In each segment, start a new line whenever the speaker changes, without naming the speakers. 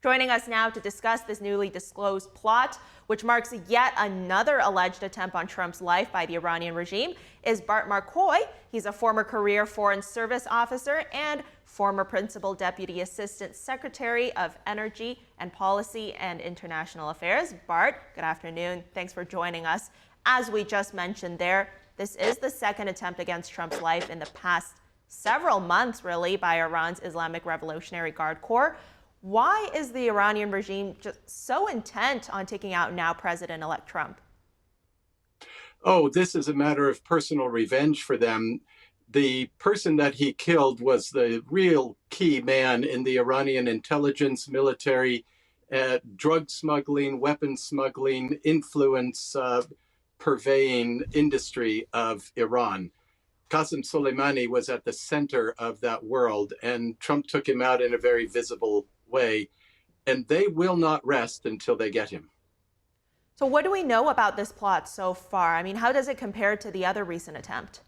Joining us now to discuss this newly disclosed plot, which marks yet another alleged attempt on Trump's life by the Iranian regime, is Bart Marcois. He's a former career Foreign Service officer and former Principal Deputy Assistant Secretary of Energy and Policy and International Affairs. Bart, good afternoon. Thanks for joining us. As we just mentioned there, this is the second attempt against Trump's life in the past several months, really, by Iran's Islamic Revolutionary Guard Corps. Why is the Iranian regime just so intent on taking out now President-elect Trump?
Oh, this is a matter of personal revenge for them. The person that he killed was the real key man in the Iranian intelligence, military, drug smuggling, weapon smuggling, influence purveying industry of Iran. Qasem Soleimani was at the center of that world, and Trump took him out in a very visible way, and they will not rest until they get him.
So what do we know about this plot so far? I mean, how does it compare to the other recent attempt?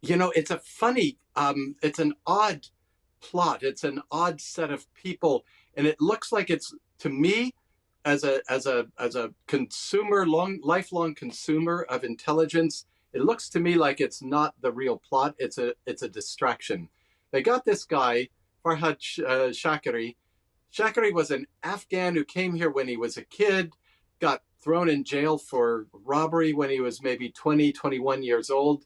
You know, it's a funny, it's an odd plot. It's an odd set of people, and it looks like it's, to me, as a consumer, lifelong consumer of intelligence, it looks to me like it's not the real plot. It's a distraction. They got this guy, Farhad Shakari. Shakari was an Afghan who came here when he was a kid, got thrown in jail for robbery when he was maybe 20, 21 years old,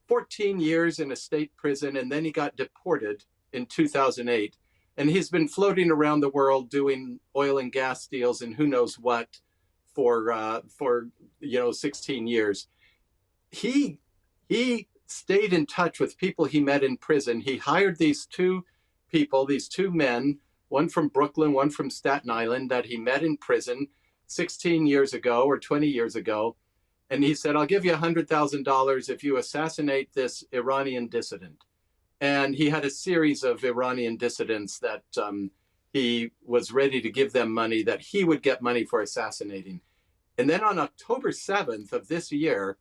14 years in a state prison, and then he got deported in 2008. And he's been floating around the world doing oil and gas deals and who knows what for 16 years. He stayed in touch with people he met in prison. He hired these two people, these two men, one from Brooklyn, one from Staten Island, that he met in prison 16 years ago or 20 years ago. And he said, I'll give you $100,000 if you assassinate this Iranian dissident. And he had a series of Iranian dissidents that he was ready to give them money, that he would get money for assassinating. And then on October 7th of this year,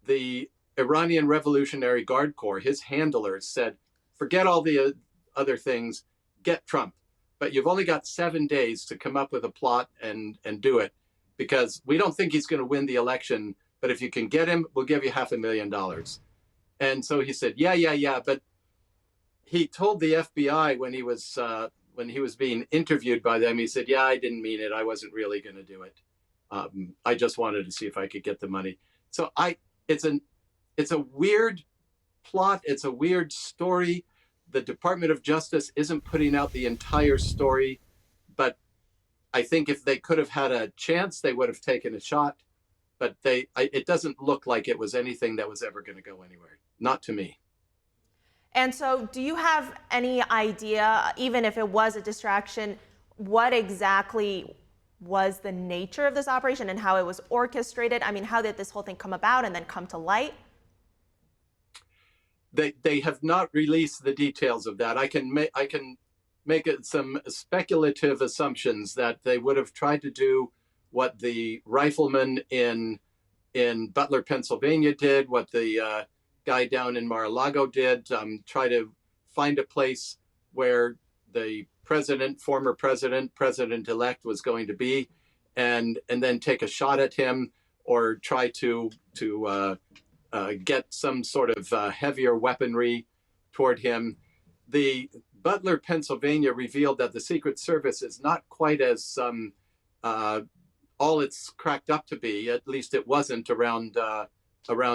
the Iranian Revolutionary Guard Corps, his handlers, said, forget all the other things, get Trump. But you've only got 7 days to come up with a plot and do it, because we don't think he's going to win the election. But if you can get him, we'll give you $500,000. And so he said, yeah. But he told the FBI when he was being interviewed by them, he said, yeah, I didn't mean it. I wasn't really going to do it. I just wanted to see if I could get the money. So it's a weird plot. It's a weird story. The Department of Justice isn't putting out the entire story, but I think if they could have had a chance, they would have taken a shot. But it doesn't look like it was anything that was ever going to go anywhere. Not to me.
And so do you have any idea, even if it was a distraction, what exactly was the nature of this operation and how it was orchestrated? I mean, how did this whole thing come about and then come to light?
They have not released the details of that. I can make some speculative assumptions that they would have tried to do what the rifleman in Butler, Pennsylvania did, what the guy down in Mar-a-Lago did, try to find a place where the former president-elect was going to be, and then take a shot at him, or try to get some sort of heavier weaponry toward him. The Butler, Pennsylvania revealed that the Secret Service is not quite as all it's cracked up to be. At least it wasn't around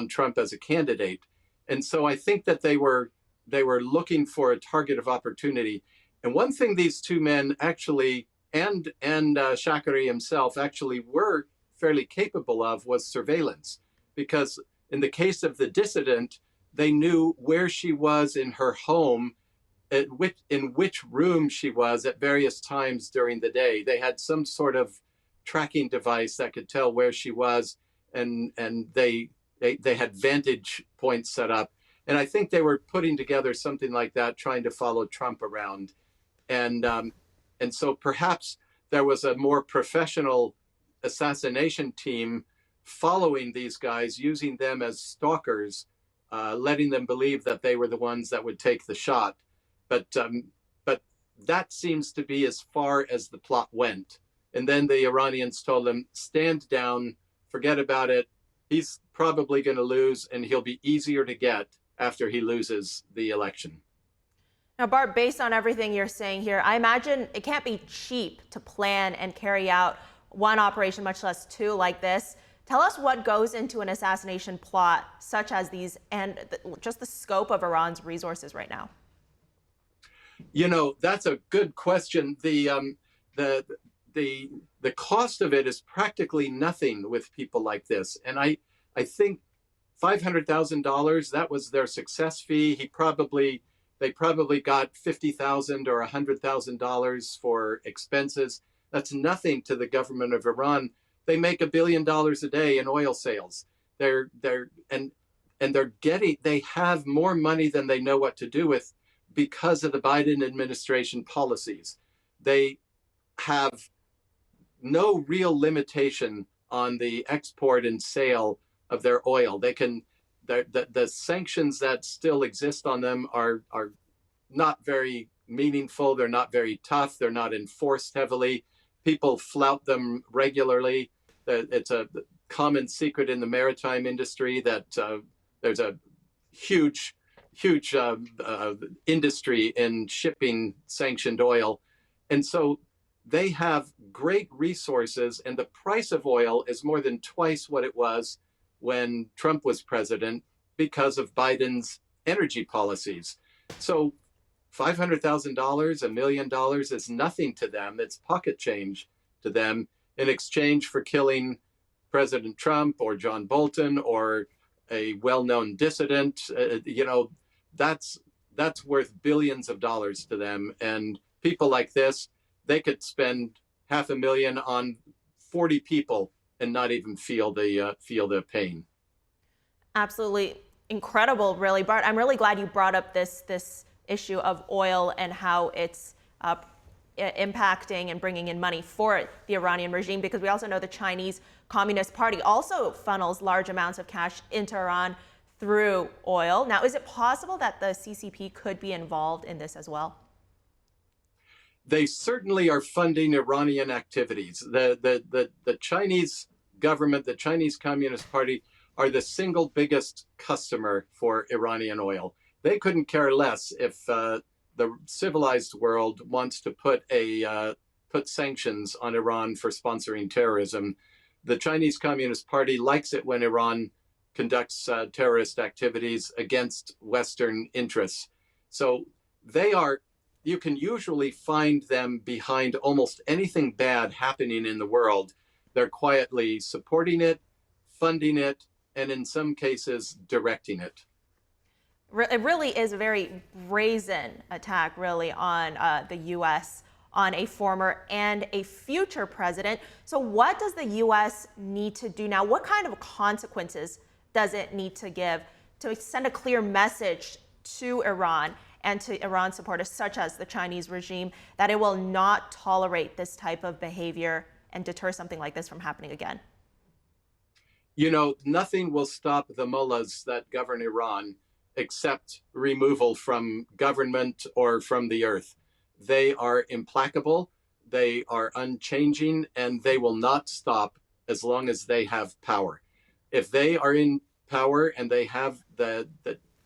Trump as a candidate. And so I think that they were looking for a target of opportunity. And one thing these two men actually, and Shakari himself actually were fairly capable of, was surveillance. Because in the case of the dissident, they knew where she was in her home, in which room she was at various times during the day. They had some sort of tracking device that could tell where she was, and they had vantage points set up. And I think they were putting together something like that, trying to follow Trump around. And so perhaps there was a more professional assassination team following these guys, using them as stalkers, letting them believe that they were the ones that would take the shot. But that seems to be as far as the plot went. And then the Iranians told him, stand down, forget about it. He's probably going to lose, and he'll be easier to get after he loses the election.
Now, Bart, based on everything you're saying here, I imagine it can't be cheap to plan and carry out one operation, much less two like this. Tell us what goes into an assassination plot such as these, and just the scope of Iran's resources right now.
That's a good question. The cost of it is practically nothing with people like this. And I think $500,000, that was their success fee. They probably got $50,000 or $100,000 for expenses. That's nothing to the government of Iran. They make $1 billion a day in oil sales. They have more money than they know what to do with because of the Biden administration policies. They have no real limitation on the export and sale of their oil. The sanctions that still exist on them are not very meaningful. They're not very tough. They're not enforced heavily. People flout them regularly. It's a common secret in the maritime industry that there's a huge industry in shipping sanctioned oil. And so they have great resources, and the price of oil is more than twice what it was when Trump was president because of Biden's energy policies. So $500,000, $1 million is nothing to them. It's pocket change to them in exchange for killing President Trump or John Bolton or a well-known dissident. That's worth billions of dollars to them. And people like this, they could spend $500,000 on 40 people and not even feel the pain.
Absolutely incredible, really, Bart. I'm really glad you brought up this issue of oil and how it's impacting and bringing in money for the Iranian regime, because we also know the Chinese Communist Party also funnels large amounts of cash into Iran through oil. Now, is it possible that the CCP could be involved in this as well?
They certainly are funding Iranian activities. The Chinese government, the Chinese Communist Party, are the single biggest customer for Iranian oil. They couldn't care less if the civilized world wants to put sanctions on Iran for sponsoring terrorism. The Chinese Communist Party likes it when Iran conducts terrorist activities against Western interests. So you can usually find them behind almost anything bad happening in the world. They're quietly supporting it, funding it, and in some cases, directing it.
It really is a very brazen attack, really, on the U.S., on a former and a future president. So what does the U.S. need to do now? What kind of consequences does it need to give to send a clear message to Iran and to Iran supporters, such as the Chinese regime, that it will not tolerate this type of behavior and deter something like this from happening again?
Nothing will stop the mullahs that govern Iran except removal from government or from the earth. They are implacable, they are unchanging, and they will not stop as long as they have power. If they are in power and they have the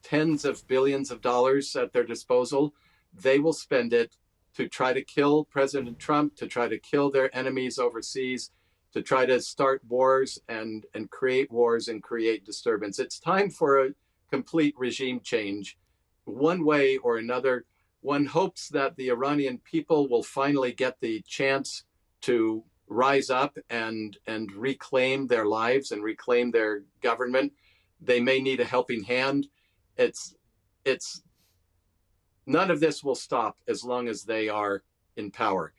tens of billions of dollars at their disposal, they will spend it to try to kill President Trump, to try to kill their enemies overseas, to try to start wars and create wars and create disturbance. It's time for a complete regime change, one way or another. One hopes that the Iranian people will finally get the chance to rise up and reclaim their lives and reclaim their government. They may need a helping hand. It's none of this will stop as long as they are in power.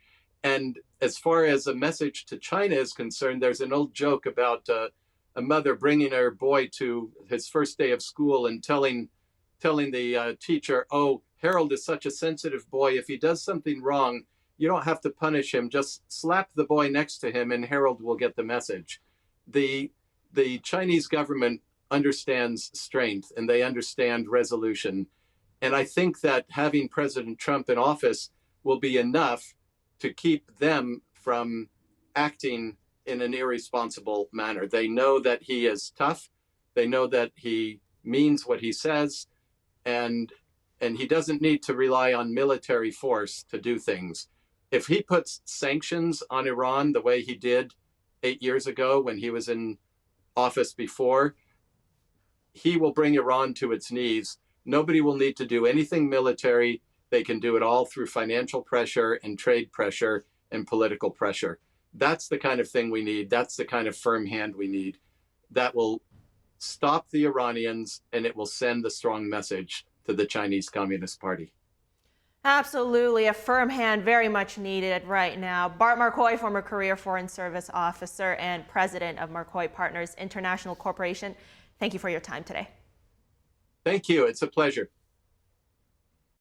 And as far as a message to China is concerned, there's an old joke about a mother bringing her boy to his first day of school and telling the teacher, "Oh, Harold is such a sensitive boy. If he does something wrong, you don't have to punish him. Just slap the boy next to him and Harold will get the message." The Chinese government understands strength and they understand resolution. And I think that having President Trump in office will be enough to keep them from acting in an irresponsible manner. They know that he is tough. They know that he means what he says, and he doesn't need to rely on military force to do things. If he puts sanctions on Iran the way he did 8 years ago when he was in office before, he will bring Iran to its knees. Nobody will need to do anything military. They can do it all through financial pressure and trade pressure and political pressure. That's the kind of thing we need. That's the kind of firm hand we need that will stop the Iranians, and it will send the strong message to the Chinese Communist Party.
Absolutely, a firm hand very much needed right now. Bart Marcois, former career Foreign Service officer and president of Marcois Partners International Corporation, thank you for your time today.
Thank you. It's a pleasure.